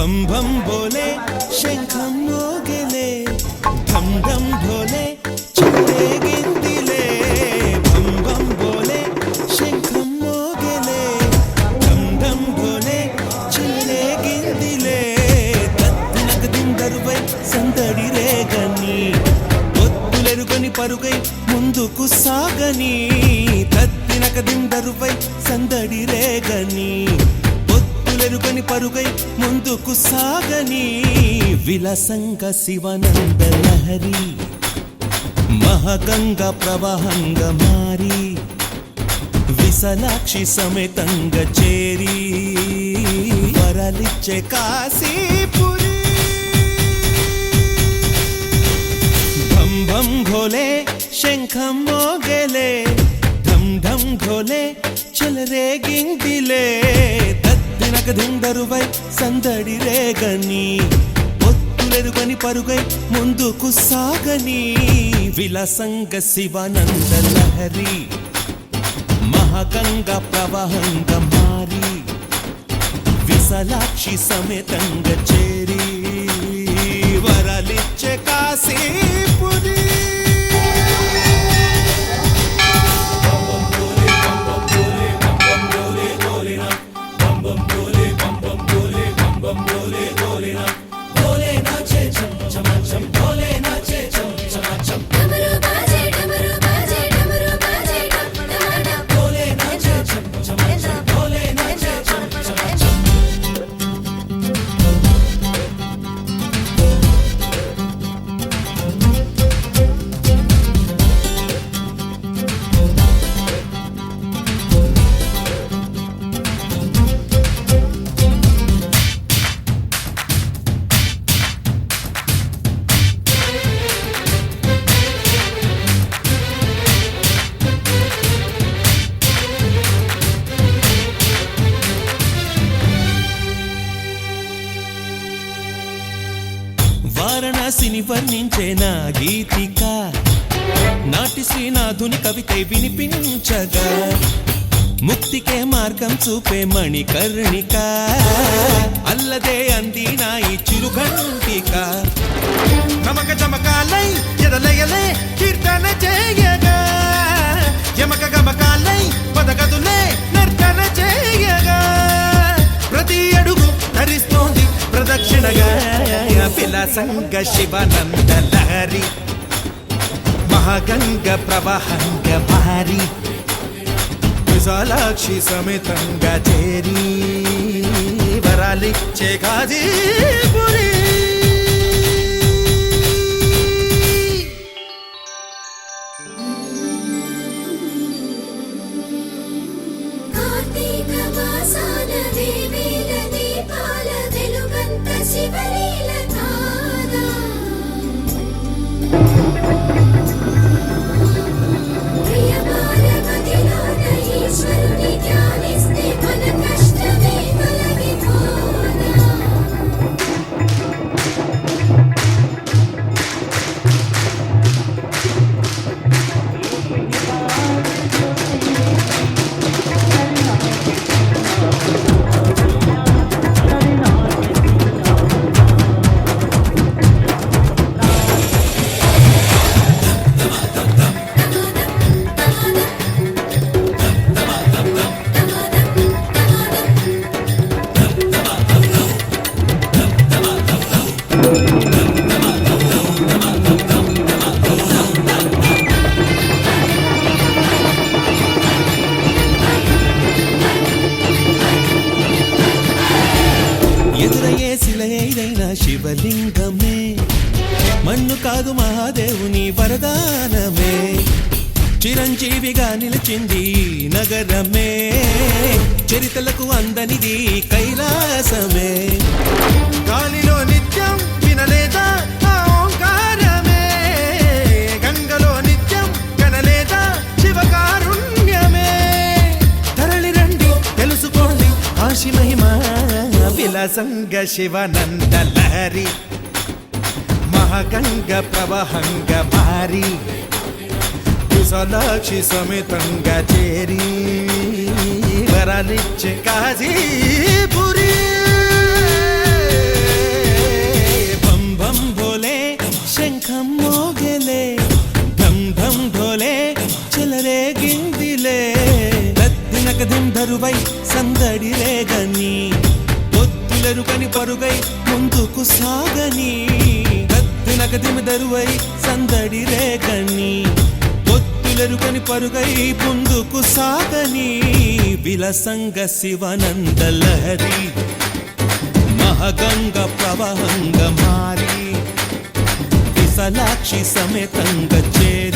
భం భం భోలే శంఖం మోగెలే ఢం ఢం భోలే చెలరేగిందిలే భం భం భోలే శంఖం మోగెలే ఢం ఢం భోలే చెలరేగిందిలే తత్తినక దిందరువై సందడి రేగని ఒత్తులెరుగని పరుగై ముందుకు సాగని తత్తినక దిందరువై సందడి రేగని ఒత్తులెరుగని పరుగై ముందుకు సాగని విలసంగ శివనంద లహరి మహగంగ ప్రవాహంగా మారి విశాలాక్షి సమేతంగా చేరి వరలిచ్చే కాశీపురి భం భం భోలే శంఖం మోగెలే ఢం ఢం ఘోలే చెలరేగిందిలే తద్దినక దిందరువై సందడి రేగని ఒత్తులెరుగని పరుగై ముందుకు సాగని విలసంగ శివానంద లహరి మహాగంగ ప్రవాహంగా మారి విశాలాక్షి సమేతంగా చేరి వరలిచ్చే కాశీపురి వారణాసిని వర్ణించే నా గీతిక నాటి శ్రీనాథుని కవిత వినిపించగా ముక్తికే మార్గం చూపే మణికర్ణిక అల్లదే అంది నా ఈ చిరుఘంటిక నమక చమకాలై ఎదలయలే కీర్తన చేయగా యమక గమకాలై పదగదులే నర్తన చేయగా ప్రతి అడుగు ధరిస్తోంది ప్రదక్షిణగా విలాసంగ శివానంద లహరి మహాగంగ ప్రవాహంగ మారి విశాలాక్షి సమేతంగా చేరి వరాలిచ్చే కాశీపురి ఎదురయ్యే శిలైన శివలింగమే మన్ను కాదు మహాదేవుని వరదానమే చిరంజీవిగా నిలిచింది నగరమే చరితలకు అందనిది కైలాసమే గాలిలో నిత్యం వినలేదా ఓంకారమే గంగలో నిత్యం కనలేదా శివకారుణ్యమే తరలి రండి తెలుసుకోండి కాశీ మహిమ విలాసంగ శివానంద లహరి మహాగంగ ప్రవాహంగ మారి విశాలాక్షి సమేతంగా చేరి వరాలిచ్చే కాశీపురి కరువై సందడి రేగని ఒత్తులెరుకని పరుగై ముందుకు సాగని గద్దినగదిమి దరువై సందడి రేగని ఒత్తులెరుకని పరుగై ముందుకు సాగని విలసంగ శివనంద లహరి మహగంగ ప్రవహంగ మారి విశాలాక్షి సమేతంగ చేరి